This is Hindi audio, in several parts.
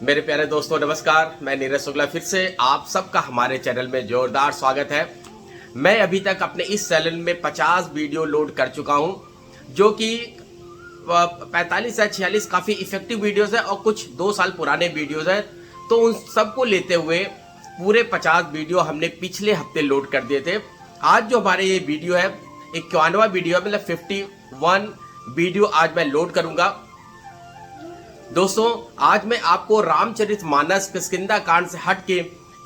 मेरे प्यारे दोस्तों नमस्कार। मैं नीरज शुक्ला फिर से आप सबका हमारे चैनल में जोरदार स्वागत है। मैं अभी तक अपने इस चैनल में 50 वीडियो लोड कर चुका हूं, जो कि 45 या 46 काफ़ी इफेक्टिव वीडियोस है और कुछ 2 साल पुराने वीडियोस है। तो उन सबको लेते हुए पूरे 50 वीडियो हमने पिछले हफ्ते लोड कर दिए थे। आज जो हमारे ये वीडियो है 51वां वीडियो है, मतलब 51 वीडियो आज मैं लोड करूंगा। दोस्तों आज मैं आपको रामचरितमानस किष्किंधा कांड से हट के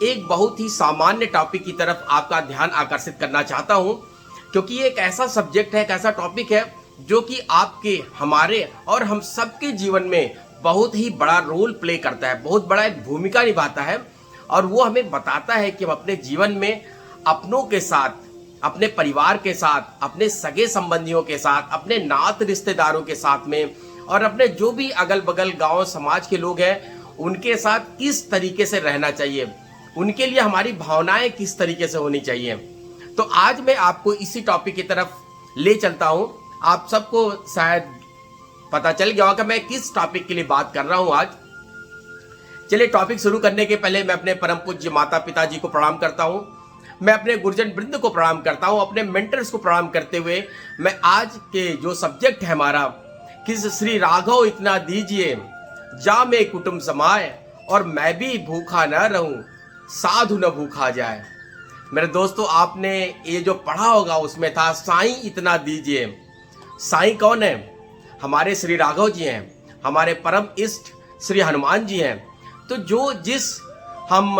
एक बहुत ही सामान्य टॉपिक की तरफ आपका ध्यान आकर्षित करना चाहता हूं, क्योंकि ये एक ऐसा सब्जेक्ट है, एक ऐसा टॉपिक है जो कि आपके, हमारे और हम सबके जीवन में बहुत ही बड़ा रोल प्ले करता है, बहुत बड़ा एक भूमिका निभाता है। और वो हमें बताता है कि हम अपने जीवन में अपनों के साथ, अपने परिवार के साथ, अपने सगे संबंधियों के साथ, अपने नात रिश्तेदारों के साथ में और अपने जो भी अगल बगल गांव समाज के लोग हैं उनके साथ किस तरीके से रहना चाहिए, उनके लिए हमारी भावनाएं किस तरीके से होनी चाहिए। तो आज मैं आपको इसी टॉपिक की तरफ ले चलता हूं। आप सबको शायद पता चल गया होगा मैं किस टॉपिक के लिए बात कर रहा हूं आज। चलिए टॉपिक शुरू करने के पहले मैं अपने परम पूज्य माता पिता जी को प्रणाम करता हूं। मैं अपने गुरुजन वृंद को प्रणाम करता हूं, अपने मेंटर्स को प्रणाम करते हुए मैं आज के जो सब्जेक्ट है हमारा, किस श्री राघव इतना दीजिए जा में कुटुंब समाए और मैं भी भूखा न रहूं साधु न भूखा जाए। मेरे दोस्तों आपने ये जो पढ़ा होगा उसमें था साईं इतना दीजिए। साईं कौन है? हमारे श्री राघव जी हैं, हमारे परम इष्ट श्री हनुमान जी हैं। तो जिस हम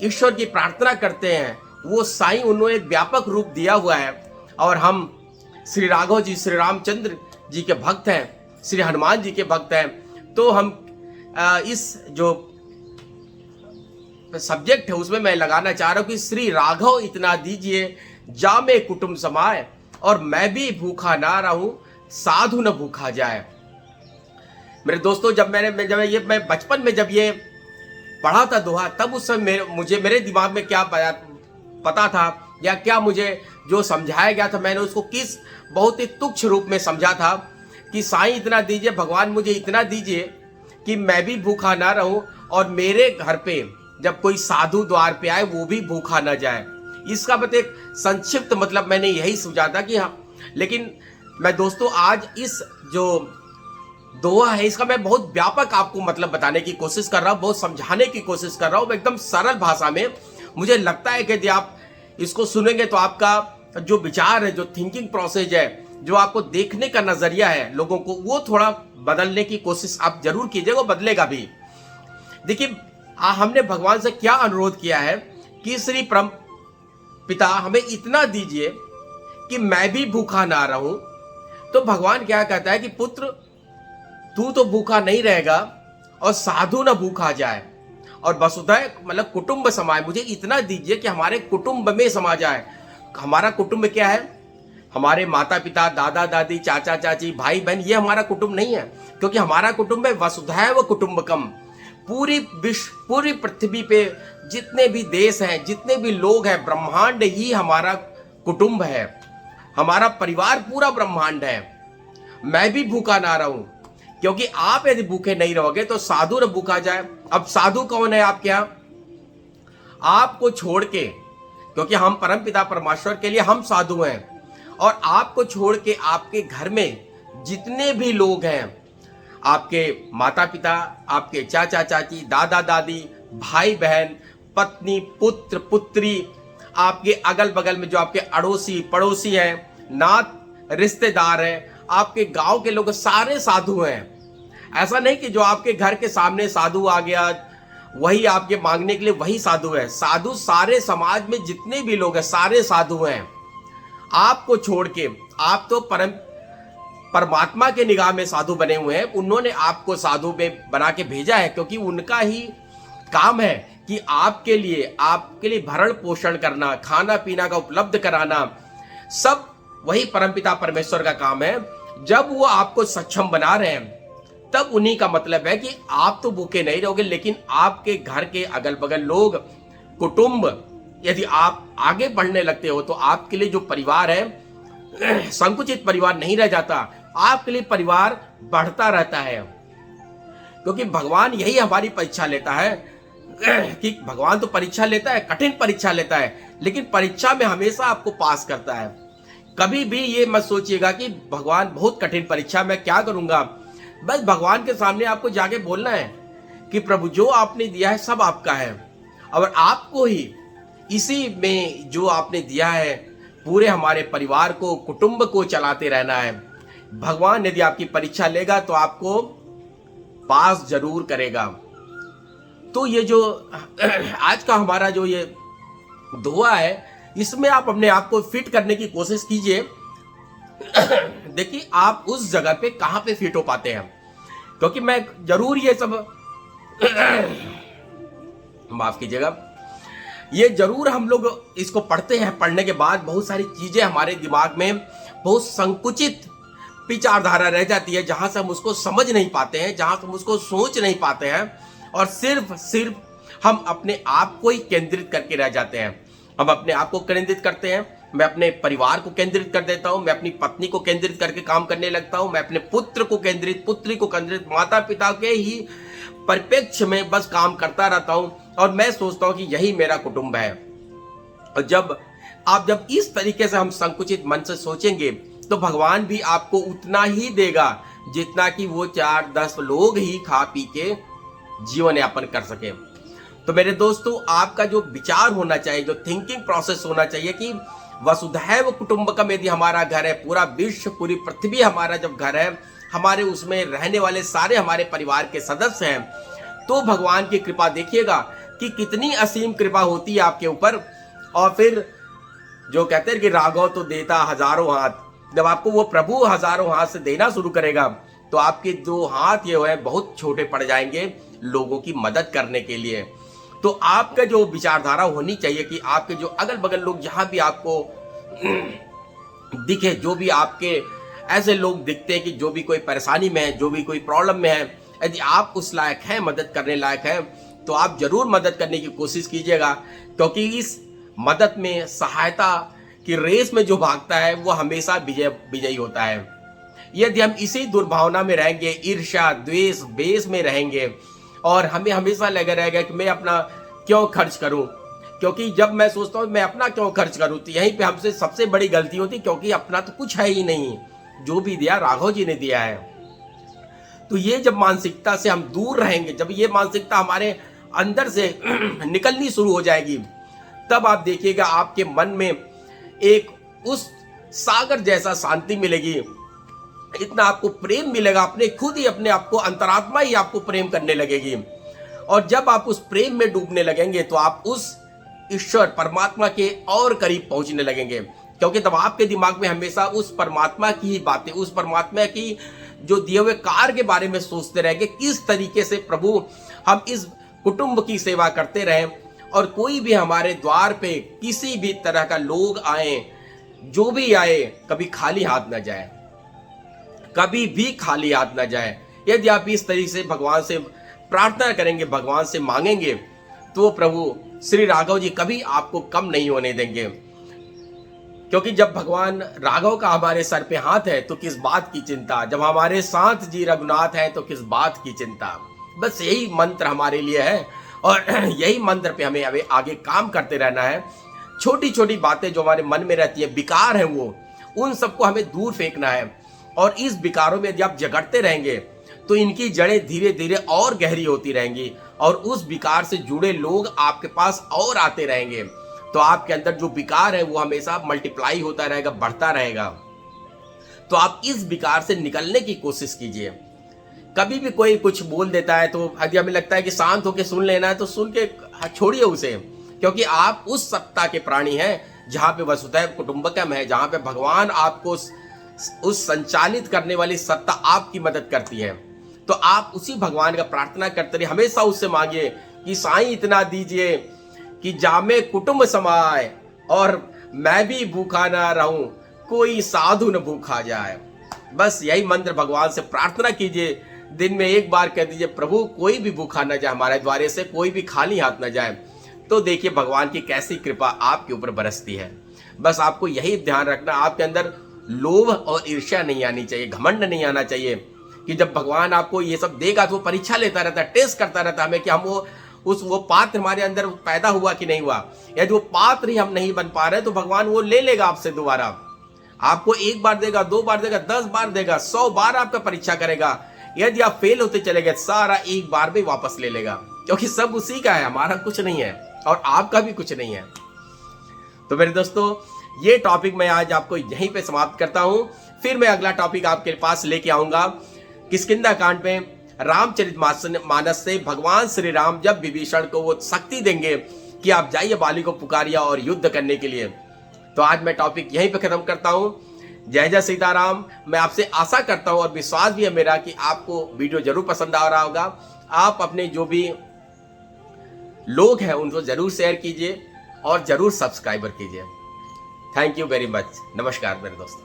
ईश्वर की प्रार्थना करते हैं वो साईं उन्होंने एक व्यापक रूप दिया हुआ है। और हम श्री राघव जी, श्री रामचंद्र जी के भक्त हैं, श्री हनुमान जी के भक्त हैं। तो हम इस जो सब्जेक्ट है उसमें मैं लगाना चाह रहा हूं कि श्री राघव इतना दीजिए जा में कुटुंब समाए और मैं भी भूखा ना रहूं साधु न भूखा जाए। मेरे दोस्तों मैं बचपन में जब ये पढ़ा था दोहा, तब उस समय मुझे मेरे दिमाग में क्या पता था या क्या मुझे जो समझाया गया था, मैंने उसको किस बहुत ही तुच्छ रूप में समझा था कि साईं इतना दीजिए, भगवान मुझे इतना दीजिए कि मैं भी भूखा ना रहूं और मेरे घर पे जब कोई साधु द्वार पे आए वो भी भूखा ना जाए। इसका मतलब एक संक्षिप्त मतलब मैंने यही समझा था कि हाँ। लेकिन मैं दोस्तों आज इस जो दोहा है इसका मैं बहुत व्यापक आपको मतलब बताने की कोशिश कर रहा हूँ, बहुत समझाने की कोशिश कर रहा हूँ एकदम सरल भाषा में। मुझे लगता है कि यदि आप इसको सुनेंगे तो आपका जो विचार है, जो थिंकिंग प्रोसेस है, जो आपको देखने का नजरिया है लोगों को, वो थोड़ा बदलने की कोशिश आप जरूर कीजिएगा, वो बदलेगा भी। देखिए हमने भगवान से क्या अनुरोध किया है कि श्री परम पिता हमें इतना दीजिए कि मैं भी भूखा ना रहूं। तो भगवान क्या कहता है कि पुत्र तू तो भूखा नहीं रहेगा और साधु ना भूखा जाए और वसुधैव मतलब कुटुंब समाए। मुझे इतना दीजिए कि हमारे कुटुंब में समा जाए। हमारा कुटुंब क्या है? हमारे माता पिता, दादा दादी, चाचा चाची, भाई बहन, ये हमारा कुटुंब नहीं है, क्योंकि हमारा कुटुंब है वसुधैव कुटुंबकम। पूरी विश्व, पूरी पृथ्वी पे जितने भी देश हैं, जितने भी लोग हैं, ब्रह्मांड ही हमारा कुटुंब है, हमारा परिवार पूरा ब्रह्मांड है। मैं भी भूखा ना रहूं, क्योंकि आप यदि भूखे नहीं रहोगे तो साधु न भूखा जाए। अब साधु कौन है आपके यहां? आपको छोड़ के, क्योंकि हम परम पिता परमेश्वर के लिए हम साधु हैं, और आपको छोड़ के आपके घर में जितने भी लोग हैं, आपके माता पिता, आपके चाचा चाची, दादा दादी, भाई बहन, पत्नी, पुत्र पुत्री, आपके अगल बगल में जो आपके अड़ोसी पड़ोसी हैं, नात रिश्तेदार हैं, आपके गांव के लोग, सारे साधु हैं। ऐसा नहीं कि जो आपके घर के सामने साधु आ गया वही आपके मांगने के लिए वही साधु है। साधु सारे समाज में जितने भी लोग हैं सारे साधु हैं। आपको छोड़ के, आप तो परमात्मा के निगाह में साधु बने हुए हैं, उन्होंने आपको साधु में बना के भेजा है, क्योंकि उनका ही काम है कि आपके लिए भरण पोषण करना, खाना पीना का उपलब्ध कराना, सब वही परमपिता परमेश्वर का काम है। जब वो आपको सक्षम बना रहे हैं तब उन्हीं का मतलब है कि आप तो भूखे नहीं रहोगे, लेकिन आपके घर के अगल बगल लोग, कुटुंब, यदि आप आगे बढ़ने लगते हो तो आपके लिए जो परिवार है संकुचित परिवार नहीं रह जाता, आपके लिए परिवार बढ़ता रहता है। क्योंकि भगवान यही हमारी परीक्षा लेता है कि भगवान तो परीक्षा लेता है, कठिन परीक्षा लेता है, लेकिन परीक्षा में हमेशा आपको पास करता है। कभी भी ये मत सोचिएगा कि भगवान बहुत कठिन परीक्षा मैं क्या करूंगा। बस भगवान के सामने आपको जाके बोलना है कि प्रभु जो आपने दिया है सब आपका है, और आपको ही इसी में जो आपने दिया है पूरे हमारे परिवार को, कुटुंब को चलाते रहना है। भगवान यदि आपकी परीक्षा लेगा तो आपको पास जरूर करेगा। तो ये जो आज का हमारा जो ये दुआ है, इसमें आप अपने आप को फिट करने की कोशिश कीजिए। देखिए आप उस जगह पे कहां पे फिट हो पाते हैं, क्योंकि मैं जरूर ये सब माफ कीजिएगा, ये जरूर हम लोग इसको पढ़ते हैं, पढ़ने के बाद बहुत सारी चीजें हमारे दिमाग में बहुत संकुचित विचारधारा रह जाती है, जहां से हम उसको समझ नहीं पाते हैं, जहां से हम उसको सोच नहीं पाते हैं, और सिर्फ हम अपने आप को ही केंद्रित करके रह जाते हैं। हम अपने आप को केंद्रित करते हैं, मैं अपने परिवार को केंद्रित कर देता हूं, मैं अपनी पत्नी को केंद्रित करके काम करने लगता हूं, मैं अपने पुत्र को केंद्रित, पुत्री को केंद्रित, माता पिता के ही परिप्रेक्ष्य में बस काम करता रहता हूं, और मैं सोचता हूं कि यही मेरा कुटुंब है। और जब इस तरीके से हम संकुचित मन से सोचेंगे तो भगवान भी आपको उतना ही देगा जितना कि वो 4-10 लोग ही खा पी के जीवन यापन कर सके। तो मेरे दोस्तों, आपका जो विचार होना चाहिए, जो थिंकिंग प्रोसेस होना चाहिए कि वसुधैव कुटुंबकम यदि हमारा घर है, पूरा विश्व, पूरी पृथ्वी हमारा जब घर है, हमारे उसमें रहने वाले सारे हमारे परिवार के सदस्य हैं, तो भगवान की कृपा देखिएगा कि कितनी असीम कृपा होती है आपके ऊपर। और फिर जो कहते हैं कि राघव तो देता हजारों हाथ, जब आपको वो प्रभु हजारों हाथ से देना शुरू करेगा तो आपके 2 हाथ ये है बहुत छोटे पड़ जाएंगे लोगों की मदद करने के लिए। तो आपका जो विचारधारा होनी चाहिए कि आपके जो अगल बगल लोग जहां भी आपको दिखे, जो भी आपके ऐसे लोग दिखते हैं कि जो भी कोई परेशानी में है, जो भी कोई प्रॉब्लम में है, यदि आप उस लायक हैं, मदद करने लायक हैं, तो आप जरूर मदद करने की कोशिश कीजिएगा। क्योंकि इस मदद में, सहायता की रेस में जो भागता है वो हमेशा विजयी होता है। यदि हम इसी दुर्भावना में रहेंगे, ईर्ष्या, द्वेष, बेस में रहेंगे, और हमें हमेशा लगा रहेगा कि मैं अपना क्यों खर्च करूं, क्योंकि जब मैं सोचता हूं मैं अपना क्यों खर्च करूं, तो यहीं पे हमसे सबसे बड़ी गलती होती, क्योंकि अपना तो कुछ है ही नहीं, जो भी दिया राघव जी ने दिया है। तो ये जब मानसिकता से हम दूर रहेंगे, जब ये मानसिकता हमारे अंदर से निकलनी शुरू हो जाएगी, तब आप देखिएगा आपके मन में एक उस सागर जैसा शांति मिलेगी, इतना आपको प्रेम मिलेगा, अपने खुद ही अपने आप को, अंतरात्मा ही आपको प्रेम करने लगेगी। और जब आप उस प्रेम में डूबने लगेंगे तो आप उस ईश्वर परमात्मा के और करीब पहुंचने लगेंगे, क्योंकि तब आपके दिमाग में हमेशा उस परमात्मा की ही बातें, उस परमात्मा की जो दिए हुए कार्य के बारे में सोचते रहेंगे, किस तरीके से प्रभु हम इस कुटुंब की सेवा करते रहें, और कोई भी हमारे द्वार पे किसी भी तरह का लोग आए, जो भी आए, कभी खाली हाथ ना जाए, कभी भी खाली हाथ ना जाए। यदि आप इस तरीके से भगवान से प्रार्थना करेंगे, भगवान से मांगेंगे, तो प्रभु श्री राघव जी कभी आपको कम नहीं होने देंगे। क्योंकि जब भगवान राघव का हमारे सर पे हाथ है तो किस बात की चिंता, जब हमारे साथ जी रघुनाथ है तो किस बात की चिंता। बस यही मंत्र हमारे लिए है, और यही मंत्र पे हमें अभी आगे काम करते रहना है। छोटी छोटी बातें जो हमारे मन में रहती है, विकार है, वो उन सबको हमें दूर फेंकना है। और इस विकारों में यदि आप जगड़ते रहेंगे तो इनकी जड़ें धीरे धीरे और गहरी होती रहेंगी, और उस विकार से जुड़े लोग आपके पास और आते रहेंगे। तो आपके अंदर जो विकार है वो हमेशा मल्टीप्लाई होता रहेगा, बढ़ता रहेगा। तो आप इस विकार से निकलने की कोशिश कीजिए। कभी भी कोई कुछ बोल देता है तो यदि हमें लगता है कि शांत होकर सुन लेना है, तो सुन के छोड़िए उसे, क्योंकि आप उस सत्ता के प्राणी हैं जहां पे वसुधैव कुटुंबकम है, जहां पे भगवान आपको उस संचालित करने वाली सत्ता आपकी मदद करती है। तो आप उसी भगवान का प्रार्थना करते रहिए, हमेशा उससे मांगिए कि साईं इतना दीजिए कि जामे कुटुंब समाए, और मैं भी भूखा ना रहूं, कोई साधु न भूखा जाए। बस यही मंत्र भगवान से प्रार्थना कीजिए, दिन में एक बार कह दीजिए, प्रभु कोई भी भूखा न जाए, हमारे द्वारे से कोई भी खाली हाथ न जाए। तो देखिए भगवान की कैसी कृपा आपके ऊपर बरसती है। बस आपको यही ध्यान रखना, आपके अंदर लोभ और ईर्ष्या नहीं आनी चाहिए, घमंड नहीं आना चाहिए, कि जब भगवान आपको ये सब देगा तो वो परीक्षा लेता रहता है, टेस्ट करता रहता है हमें कि हम वो पात्र हमारे अंदर पैदा हुआ कि नहीं हुआ। यदि वो पात्र ही हम नहीं बन पा रहे तो भगवान वो ले लेगा आपसे दोबारा। आपको 1 बार देगा, 2 बार देगा, 10 बार देगा, 100 बार आपका परीक्षा करेगा। यदि आप फेल होते चले गए सारा 1 बार में वापस ले लेगा, क्योंकि सब उसी का है, हमारा कुछ नहीं है और आपका भी कुछ नहीं है। तो मेरे दोस्तों, ये टॉपिक मैं आज आपको यहीं पे समाप्त करता हूं। फिर मैं अगला टॉपिक आपके पास लेके आऊंगा किष्किंधा कांड में रामचरितमानस से भगवान श्री राम जब विभीषण को वो शक्ति देंगे कि आप जाइए बाली को पुकारिए और युद्ध करने के लिए। तो आज मैं टॉपिक यहीं पे खत्म करता हूं। जय जय सीताराम। मैं आपसे आशा करता हूं और विश्वास भी है मेरा कि आपको वीडियो जरूर पसंद आ रहा होगा। आप अपने जो भी लोग हैं उनको जरूर शेयर कीजिए और जरूर सब्सक्राइबर कीजिए। Thank you very much. नमस्कार मेरे दोस्तों।